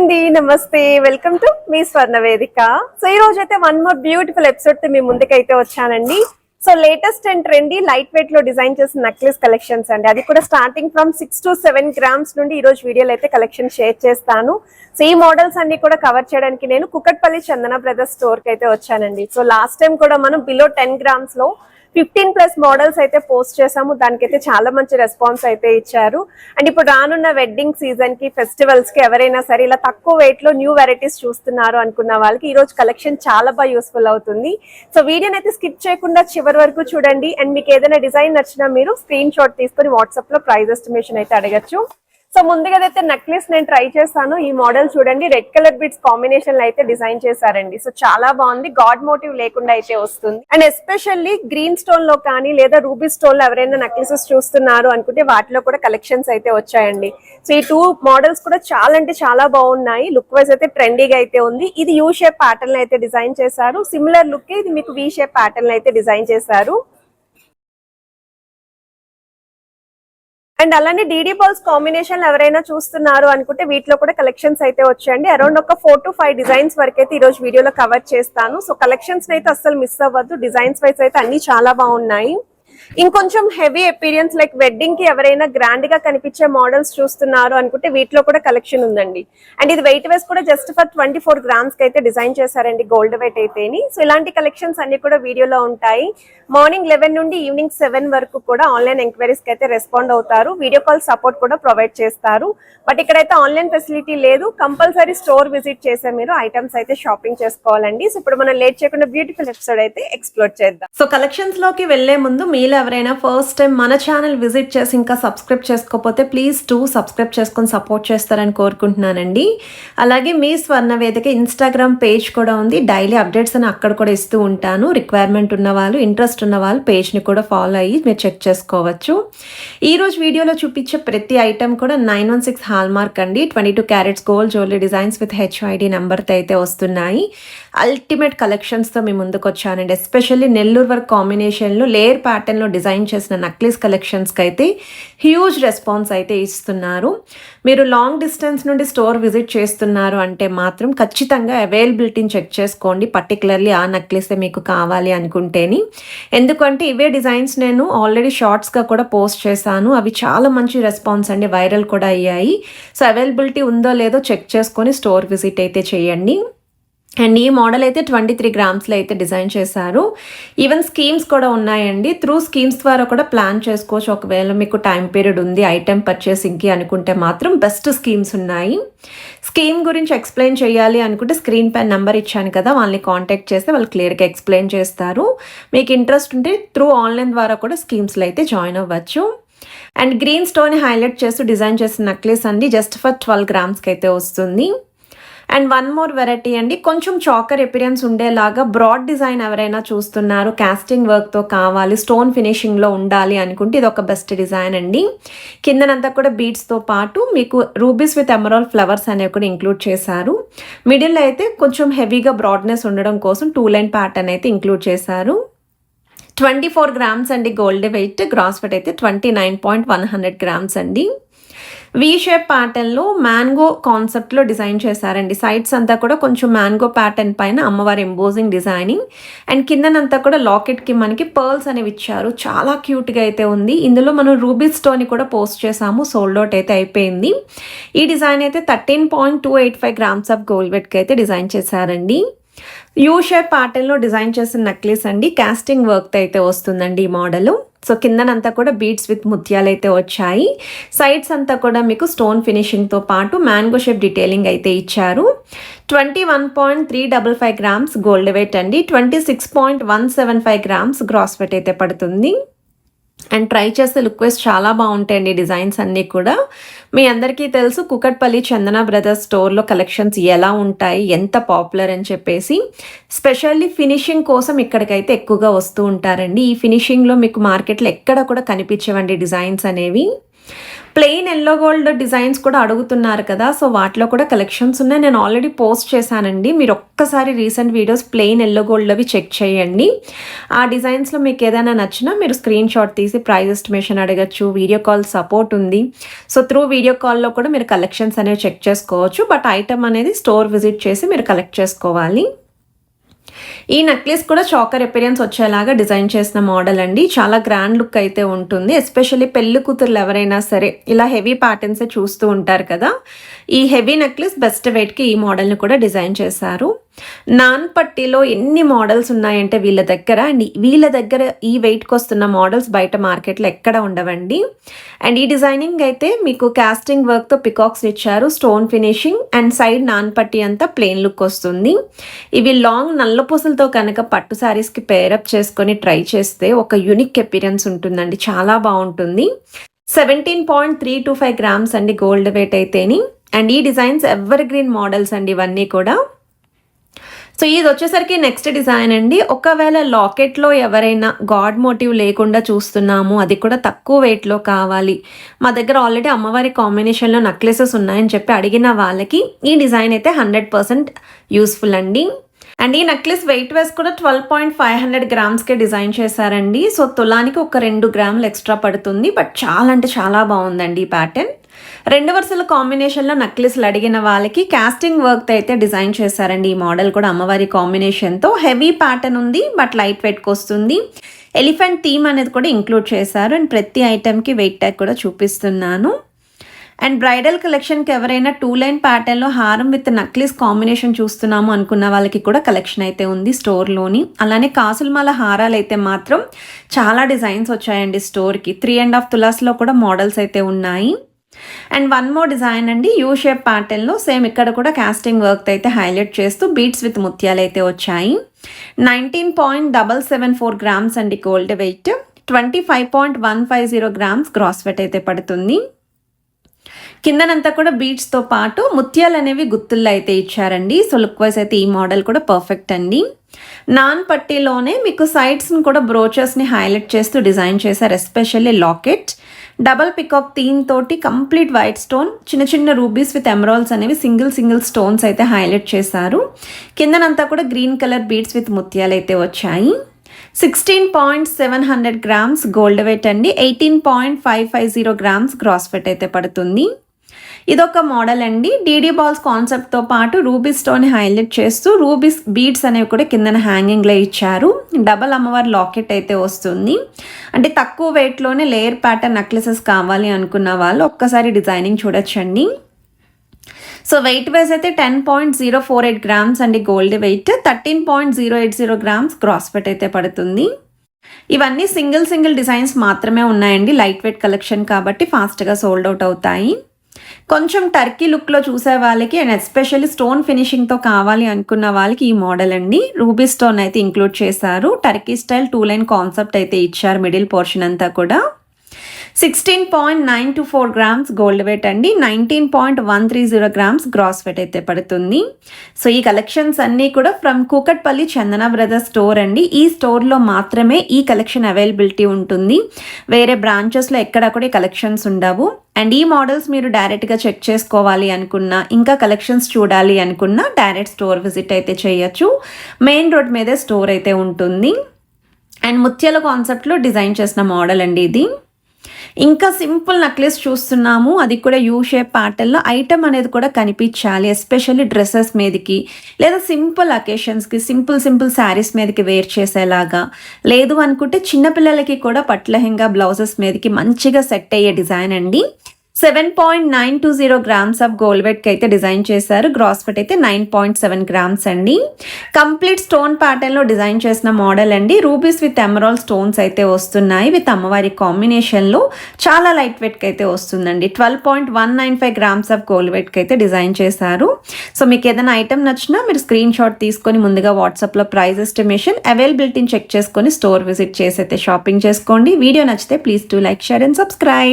అండి, నమస్తే. Welcome to me స్వర్ణ వేదిక. సో ఈ రోజు అయితే వన్ మోర్ బ్యూటిఫుల్ ఎపిసోడ్ తో మీ ముందుకైతే వచ్చానండి. So latest and trendy light weight లో డిజైన్ చేసిన నెక్లెస్ కలెక్షన్స్ అండి. అది కూడా స్టార్టింగ్ ఫ్రమ్ 6 to 7 grams నుండి ఈ రోజు వీడియోలో అయితే కలెక్షన్ షేర్ చేస్తాను. సో ఈ మోడల్స్ అన్ని కూడా కవర్ చేయడానికి నేను కుకట్పల్లి చందన బ్రదర్స్ స్టోర్ కి అయితే వచ్చానండి. సో లాస్ట్ టైం కూడా మనం బిలో 10 grams లో 15+ మోడల్స్ అయితే పోస్ట్ చేసాము. దానికైతే చాలా మంచి రెస్పాన్స్ అయితే ఇచ్చారు. అండ్ ఇప్పుడు రానున్న వెడ్డింగ్ సీజన్ కి, ఫెస్టివల్స్ కి ఎవరైనా సరే ఇలా తక్కువ వెయిట్ లో న్యూ వెరైటీస్ చూస్తున్నారు అనుకున్న వాళ్ళకి ఈ రోజు కలెక్షన్ చాలా బాగా యూస్ఫుల్ అవుతుంది. సో వీడియోని అయితే స్కిప్ చేయకుండా చివరి వరకు చూడండి. అండ్ మీకు ఏదైనా డిజైన్ నచ్చినా మీరు స్క్రీన్ షాట్ తీసుకొని వాట్సాప్ లో ప్రైస్ ఎస్టిమేషన్ అయితే అడగచ్చు. సో ముందుగా అయితే నెక్లెస్ నేను ట్రై చేస్తాను. ఈ మోడల్ చూడండి, రెడ్ కలర్ బిట్స్ కాంబినేషన్ లో అయితే డిజైన్ చేశారండి. సో చాలా బాగుంది, గాడ్ మోటివ్ లేకుండా అయితే వస్తుంది. అండ్ ఎస్పెషల్లీ గ్రీన్ స్టోన్ లో కానీ లేదా రూబీ స్టోన్ లో ఎవరైనా నెక్లెసెస్ చూస్తున్నారు అనుకుంటే వాటిలో కూడా కలెక్షన్స్ అయితే వచ్చాయండి. సో ఈ 2 మోడల్స్ కూడా చాలా అంటే చాలా బాగున్నాయి. లుక్ వైజ్ అయితే ట్రెండీగా అయితే ఉంది. ఇది యూ షేప్ ప్యాటర్న్ లో అయితే డిజైన్ చేశారు. సిమిలర్ లుక్ ఇది మీకు వి షేప్ ప్యాటర్న్ లో అయితే డిజైన్ చేశారు. అండ్ అలానే డీడీ బాల్స్ కాంబినేషన్ ఎవరైనా చూస్తున్నారు అనుకుంటే వీటిలో కూడా కలెక్షన్స్ అయితే వచ్చాయండి. అరౌండ్ ఒక 4 to 5 డిజైన్స్ వరకు అయితే ఈ రోజు వీడియోలో కవర్ చేస్తాను. సో కలెక్షన్స్ అయితే అస్సలు మిస్ అవ్వద్దు. డిజైన్స్ వైజ్ అయితే అన్ని చాలా బాగున్నాయి. ఇంకొంచెం హెవీ ఎపీరియన్స్ లైక్ వెడ్డింగ్ కి ఎవరైనా గ్రాండ్ గా కనిపించే మోడల్స్ చూస్తున్నారు అనుకుంటే వీటిలో కూడా కలెక్షన్ ఉందండి. అండ్ ఇది వెయిట్ వైస్ కూడా జస్ట్ ఫర్ 24 grams కి అయితే డిజైన్ చేశారండి, గోల్డ్ వెయిట్ అయితేని. సో ఇలాంటి కలెక్షన్స్ అన్ని కూడా వీడియోలో ఉంటాయి. మార్నింగ్ 11 నుండి ఈవినింగ్ 7 వరకు కూడా ఆన్లైన్ ఎంక్వైరీస్ కి అయితే రెస్పాండ్ అవుతారు. వీడియో కాల్ సపోర్ట్ కూడా ప్రొవైడ్ చేస్తారు. బట్ ఇక్కడైతే ఆన్లైన్ ఫెసిలిటీ లేదు. కంపల్సరీ స్టోర్ విజిట్ చేసే మీరు ఐటమ్స్ అయితే షాపింగ్ చేసుకోవాలండి. సో ఇప్పుడు మనం లేట్ చేయకుండా బ్యూటిఫుల్ ఎపిసోడ్ అయితే ఎక్స్ప్లోర్ చేద్దాం. సో కలెక్షన్స్ లోకి వెళ్లే ముందు మీలో ఎవరైనా ఫస్ట్ టైం మన ఛానల్ విజిట్ చేసి ఇంకా సబ్స్క్రైబ్ చేసుకోకపోతే ప్లీజ్ సబ్స్క్రైబ్ చేసుకొని సపోర్ట్ చేస్తారని కోరుకుంటున్నానండి. అలాగే మీ స్వర్ణ వేదిక ఇన్స్టాగ్రామ్ పేజ్ కూడా ఉంది. డైలీ అప్డేట్స్ అని అక్కడ కూడా ఇస్తూ ఉంటాను. రిక్వైర్మెంట్ ఉన్న వాళ్ళు, ఇంట్రెస్ట్ ఉన్న వాళ్ళు పేజ్ని కూడా ఫాలో అయ్యి మీరు చెక్ చేసుకోవచ్చు. ఈరోజు వీడియోలో చూపించే ప్రతి ఐటమ్ కూడా 916 హాల్మార్క్ అండి. 22 carats gold jewellery designs with HID నెంబర్తో అయితే వస్తున్నాయి. అల్టిమేట్ కలెక్షన్స్తో మీ ముందుకు వచ్చానండి. ఎస్పెషల్లీ నెల్లూరు వర్క్ కాంబినేషన్లో లేయర్ ప్యాటర్న్లో డిజైన్ చేసిన నెక్లెస్ కలెక్షన్స్కి అయితే హ్యూజ్ రెస్పాన్స్ అయితే ఇస్తున్నారు. మీరు లాంగ్ డిస్టెన్స్ నుండి స్టోర్ విజిట్ చేస్తున్నారు అంటే మాత్రం ఖచ్చితంగా అవైలబిలిటీని చెక్ చేసుకోండి. పర్టికులర్లీ ఆ నెక్లెసే మీకు కావాలి అనుకుంటేని. ఎందుకంటే ఇవే డిజైన్స్ నేను ఆల్రెడీ షార్ట్స్గా కూడా పోస్ట్ చేశాను. అవి చాలా మంచి రెస్పాన్స్ అండి, వైరల్ కూడా అయ్యాయి. సో అవైలబిలిటీ ఉందో లేదో చెక్ చేసుకొని స్టోర్ విజిట్ అయితే చేయండి. అండ్ ఈ మోడల్ అయితే 23 grams అయితే డిజైన్ చేశారు. ఈవెన్ స్కీమ్స్ కూడా ఉన్నాయండి. త్రూ స్కీమ్స్ ద్వారా కూడా ప్లాన్ చేసుకోవచ్చు. ఒకవేళ మీకు టైం పీరియడ్ ఉంది ఐటెం పర్చేసింగ్కి అనుకుంటే మాత్రం బెస్ట్ స్కీమ్స్ ఉన్నాయి. స్కీమ్ గురించి ఎక్స్ప్లెయిన్ చేయాలి అనుకుంటే స్క్రీన్ పైన నెంబర్ ఇచ్చాను కదా, వాళ్ళని కాంటాక్ట్ చేస్తే వాళ్ళు క్లియర్గా ఎక్స్ప్లెయిన్ చేస్తారు. మీకు ఇంట్రెస్ట్ ఉంటే త్రూ ఆన్లైన్ ద్వారా కూడా స్కీమ్స్లో అయితే జాయిన్ అవ్వచ్చు. అండ్ గ్రీన్ స్టోన్ హైలైట్ చేస్తూ డిజైన్ చేసిన నెక్లెస్ అండి, జస్ట్ ఫర్ 12 grams అయితే వస్తుంది. అండ్ వన్ మోర్ వెరైటీ అండి, కొంచెం చాకర్ ఎపిరియన్స్ ఉండేలాగా బ్రాడ్ డిజైన్ ఎవరైనా చూస్తున్నారు, కాస్టింగ్ వర్క్తో కావాలి, స్టోన్ ఫినిషింగ్లో ఉండాలి అనుకుంటే ఇది ఒక బెస్ట్ డిజైన్ అండి. కిందనంతా కూడా బీడ్స్తో పాటు మీకు రూబీస్ విత్ ఎమరాల్డ్ ఫ్లవర్స్ అనేవి కూడా ఇంక్లూడ్ చేశారు. మిడిల్లో అయితే కొంచెం హెవీగా బ్రాడ్నెస్ ఉండడం కోసం 2 line ప్యాటర్న్ అయితే ఇంక్లూడ్ చేశారు. 24 grams అండి గోల్డ్ వెయిట్, గ్రాస్ వెయిట్ అయితే 29.100 grams అండి. వి షేప్ ప్యాటర్న్లో మ్యాంగో కాన్సెప్ట్లో డిజైన్ చేశారండి. సైడ్స్ అంతా కూడా కొంచెం మ్యాంగో ప్యాటర్న్ పైన అమ్మవారి ఎంబోజింగ్ డిజైనింగ్. అండ్ కిందనంతా కూడా లాకెట్కి మనకి పర్ల్స్ అనేవి ఇచ్చారు. చాలా క్యూట్గా అయితే ఉంది. ఇందులో మనం రూబీ స్టోన్ కూడా పోస్ట్ చేసాము, సోల్డ్ అవుట్ అయితే అయిపోయింది. ఈ డిజైన్ అయితే 13.285 grams ఆఫ్ గోల్డ్ వెయిట్కి అయితే డిజైన్ చేశారండి. యూ షేప్ ప్యాటర్న్లో డిజైన్ చేసిన నెక్లెస్ అండి, కాస్టింగ్ వర్క్తో అయితే వస్తుందండి ఈ మోడల్. సో కిందనంతా కూడా బీడ్స్ విత్ ముత్యాలు అయితే వచ్చాయి. సైడ్స్ అంతా కూడా మీకు స్టోన్ ఫినిషింగ్తో పాటు మ్యాంగో షేప్ డీటెయిలింగ్ అయితే ఇచ్చారు. 21.355 grams గోల్డ్ వెయిట్ అండి, 26.175 grams గ్రాస్ వెయిట్ అయితే పడుతుంది. అండ్ ట్రై చేస్తే లుక్ వైజ్ చాలా బాగుంటాయండి డిజైన్స్ అన్నీ కూడా. మీ అందరికీ తెలుసు కుకట్పల్లి చందన బ్రదర్స్ స్టోర్లో కలెక్షన్స్ ఎలా ఉంటాయి, ఎంత పాపులర్ అని చెప్పేసి. స్పెషల్లీ ఫినిషింగ్ కోసం ఇక్కడికైతే ఎక్కువగా వస్తూ ఉంటారండి. ఈ ఫినిషింగ్లో మీకు మార్కెట్లో ఎక్కడ కూడా కనిపించవండి డిజైన్స్ అనేవి. ప్లెయిన్ ఎల్లో గోల్డ్ డిజైన్స్ కూడా అడుగుతున్నారు కదా, సో వాటిలో కూడా కలెక్షన్స్ ఉన్నాయి. నేను ఆల్రెడీ పోస్ట్ చేశానండి. మీరు ఒక్కసారి recent videos plain yellow gold అవి చెక్ చేయండి. ఆ డిజైన్స్లో మీకు ఏదైనా నచ్చినా మీరు స్క్రీన్ షాట్ తీసి ప్రైస్ ఎస్టిమేషన్ అడగచ్చు. వీడియో కాల్ సపోర్ట్ ఉంది. సో త్రూ వీడియో కాల్లో కూడా మీరు కలెక్షన్స్ అనేవి చెక్ చేసుకోవచ్చు. బట్ ఐటమ్ అనేది స్టోర్ విజిట్ చేసి మీరు కలెక్ట్ చేసుకోవాలి. ఈ నెక్లెస్ కూడా చాకర్ అపిరియన్స్ వచ్చేలాగా డిజైన్ చేసిన మోడల్ అండి. చాలా గ్రాండ్ లుక్ అయితే ఉంటుంది. ఎస్పెషల్లీ పెళ్లి కూతుర్లు ఎవరైనా సరే ఇలా హెవీ ప్యాటర్న్స్ చూస్తూ ఉంటారు కదా, ఈ హెవీ నెక్లెస్ బెస్ట్ వెయిట్కి ఈ మోడల్ని కూడా డిజైన్ చేశారు. నాన్ పట్టీలో ఎన్ని మోడల్స్ ఉన్నాయంటే వీళ్ళ దగ్గర ఈ వెయిట్కి వస్తున్న మోడల్స్ బయట మార్కెట్లో ఎక్కడ ఉండవండి. అండ్ ఈ డిజైనింగ్ అయితే మీకు కాస్టింగ్ వర్క్తో పికాక్స్ ఇచ్చారు, stone finishing and side non పట్టీ అంతా ప్లెయిన్ లుక్ వస్తుంది. ఇవి లాంగ్ నల్ల పూసలతో కనుక పట్టు శారీస్కి పేరప్ చేసుకొని ట్రై చేస్తే ఒక యూనిక్ అపిరియన్స్ ఉంటుందండి, చాలా బాగుంటుంది. 17.325 గ్రామ్స్ అండి గోల్డ్ వెయిట్ అయితేని. అండ్ ఈ డిజైన్స్ ఎవర్ గ్రీన్ మోడల్స్ అండి ఇవన్నీ కూడా. సో ఇది వచ్చేసరికి నెక్స్ట్ డిజైన్ అండి. ఒకవేళ లాకెట్లో ఎవరైనా గాడ్ మోటివ్ లేకుండా చూస్తున్నాము, అది కూడా తక్కువ వెయిట్లో కావాలి, మా దగ్గర ఆల్రెడీ అమ్మవారి కాంబినేషన్లో నెక్లెసెస్ ఉన్నాయని చెప్పి అడిగిన వాళ్ళకి ఈ డిజైన్ అయితే 100% యూస్ఫుల్ అండి. అండ్ ఈ నెక్లెస్ వెయిట్ వేస్ కూడా 12.500 గ్రామ్స్కే డిజైన్ చేశారండి. సో తులానికి ఒక 2 గ్రాములు ఎక్స్ట్రా పడుతుంది. బట్ చాలా అంటే చాలా బాగుందండి ఈ ప్యాటర్న్. 2 వరుసల కాంబినేషన్లో నెక్లెస్లు అడిగిన వాళ్ళకి కాస్టింగ్ వర్క్ అయితే డిజైన్ చేశారండి. ఈ మోడల్ కూడా అమ్మవారి కాంబినేషన్తో హెవీ ప్యాటర్న్ ఉంది, బట్ లైట్ వెయిట్కి వస్తుంది. ఎలిఫెంట్ థీమ్ అనేది కూడా ఇంక్లూడ్ చేశారు. అండ్ ప్రతి ఐటెంకి వెయిట్ ట్యాగ్ కూడా చూపిస్తున్నాను. అండ్ బ్రైడల్ కలెక్షన్కి ఎవరైనా 2 లైన్ ప్యాటర్న్లో హారం విత్ నక్లీస్ కాంబినేషన్ చూస్తున్నాము అనుకున్న వాళ్ళకి కూడా కలెక్షన్ అయితే ఉంది స్టోర్లోని. అలానే కాసులమాల హారాలు అయితే మాత్రం చాలా డిజైన్స్ వచ్చాయండి స్టోర్కి. 3.5 తులాస్లో కూడా మోడల్స్ అయితే ఉన్నాయి. అండ్ వన్ మోర్ డిజైన్ అండి, యూ షేప్ ప్యాటర్న్లో సేమ్ ఇక్కడ కూడా కాస్టింగ్ వర్క్ అయితే హైలైట్ చేస్తూ బీడ్స్ విత్ ముత్యాలు అయితే వచ్చాయి. 19.774 గ్రామ్స్ అండి gold weight. 25.150 grams gross weight అయితే పడుతుంది. కిందనంతా కూడా బీడ్స్తో పాటు ముత్యాలు అనేవి గుత్తుల్లో అయితే ఇచ్చారండి. సో లుక్ వైజ్ అయితే ఈ మోడల్ కూడా పర్ఫెక్ట్ అండి. నాన్ పట్టీలోనే మీకు సైడ్స్ని కూడా బ్రోచర్స్ని హైలైట్ చేస్తూ డిజైన్ చేశారు. Especially locket, double peacock theme తోటి కంప్లీట్ వైట్ స్టోన్, చిన్న చిన్న రూబీస్ విత్ ఎమరాల్డ్స్ అనేవి సింగిల్ స్టోన్స్ అయితే హైలైట్ చేశారు. కిందనంతా కూడా గ్రీన్ కలర్ బీడ్స్ విత్ ముత్యాలు అయితే వచ్చాయి. 16.700 గ్రామ్స్ గోల్డ్ వెయిట్ అండి. 18.550 గ్రామ్స్ గ్రాస్ వెయిట్ అయితే పడుతుంది. ఇదొక మోడల్ అండి. డీడీ బాల్స్ కాన్సెప్ట్తో పాటు రూబీ స్టోన్ హైలైట్ చేస్తూ రూబీస్ బీడ్స్ అనేవి కూడా కిందన హ్యాంగింగ్లో ఇచ్చారు. డబల్ అమ్మవారి లాకెట్ అయితే వస్తుంది. అంటే తక్కువ వెయిట్లోనే లేయర్ ప్యాటర్న్ నెక్లెసెస్ కావాలి అనుకున్న వాళ్ళు ఒక్కసారి డిజైనింగ్ చూడొచ్చండి. సో వెయిట్ వైజ్ అయితే 10.048 గ్రామ్స్ అండి gold weight. 13.080 grams gross weight అయితే పడుతుంది. ఇవన్నీ సింగిల్ డిజైన్స్ మాత్రమే ఉన్నాయండి. లైట్ వెయిట్ కలెక్షన్ కాబట్టి ఫాస్ట్గా సోల్డ్ అవుట్ అవుతాయి. కొంచెం టర్కీ లుక్లో చూసే వాళ్ళకి అండ్ ఎస్పెషల్లీ స్టోన్ ఫినిషింగ్తో కావాలి అనుకున్న వాళ్ళకి ఈ మోడల్ అండి. రూబీ స్టోన్ అయితే ఇంక్లూడ్ చేశారు. టర్కీ స్టైల్ 2 లైన్ కాన్సెప్ట్ అయితే ఇచ్చారు మిడిల్ పోర్షన్ అంతా కూడా. 16.924 గ్రామ్స్ గోల్డ్ వెయిట్ అండి. 19.130 గ్రామ్స్ గ్రాస్ వెయిట్ అయితే పడుతుంది. సో ఈ కలెక్షన్స్ అన్నీ కూడా from Kukatpally Chandana brothers store అండి. ఈ స్టోర్లో మాత్రమే ఈ కలెక్షన్ అవైలబిలిటీ ఉంటుంది. వేరే బ్రాంచెస్లో ఎక్కడ కూడా ఈ కలెక్షన్స్ ఉండవు. అండ్ ఈ మోడల్స్ మీరు డైరెక్ట్గా చెక్ చేసుకోవాలి అనుకున్నా, ఇంకా కలెక్షన్స్ చూడాలి అనుకున్నా డైరెక్ట్ స్టోర్ విజిట్ అయితే చేయొచ్చు. మెయిన్ రోడ్ మీదే స్టోర్ అయితే ఉంటుంది. అండ్ ముత్యాల కాన్సెప్ట్లో డిజైన్ చేసిన మోడల్ అండి ఇది. ఇంకా సింపుల్ నెక్లెస్ చూస్తున్నాము, అది కూడా యూ షేప్ ప్యాటర్న్లో. ఐటమ్ అనేది కూడా కనిపించాలి, ఎస్పెషల్లీ డ్రెస్సెస్ మీదకి లేదా సింపుల్ అకేషన్స్కి సింపుల్ శారీస్ మీదకి వేర్ చేసేలాగా, లేదు అనుకుంటే చిన్నపిల్లలకి కూడా పట్టు లెహంగా బ్లౌజెస్ మీదకి మంచిగా సెట్ అయ్యే డిజైన్ అండి. 7.920 గ్రామ్స్ ఆఫ్ గోల్డ్ వెయిట్కి అయితే డిజైన్ చేశారు. గ్రాస్ వెయిట్ అయితే 9.7 గ్రామ్స్ అండి. కంప్లీట్ స్టోన్ ప్యాటర్న్లో డిజైన్ చేసిన మోడల్ అండి. రూబీస్ విత్ ఎమరాల్డ్ స్టోన్స్ అయితే వస్తున్నాయి విత్ అమ్మవారి కాంబినేషన్లో. చాలా లైట్ వెయిట్కి అయితే వస్తుందండి. 12.195 గ్రామ్స్ ఆఫ్ గోల్డ్ వెయిట్కి అయితే డిజైన్ చేశారు. సో మీకు ఏదైనా ఐటమ్ నచ్చినా మీరు స్క్రీన్ షాట్ తీసుకొని ముందుగా వాట్సాప్లో ప్రైస్ ఎస్టిమేషన్ అవైలబిలిటీని చెక్ చేసుకొని స్టోర్ విజిట్ చేసి అయితే షాపింగ్ చేసుకోండి. వీడియో నచ్చితే please do like, share and subscribe.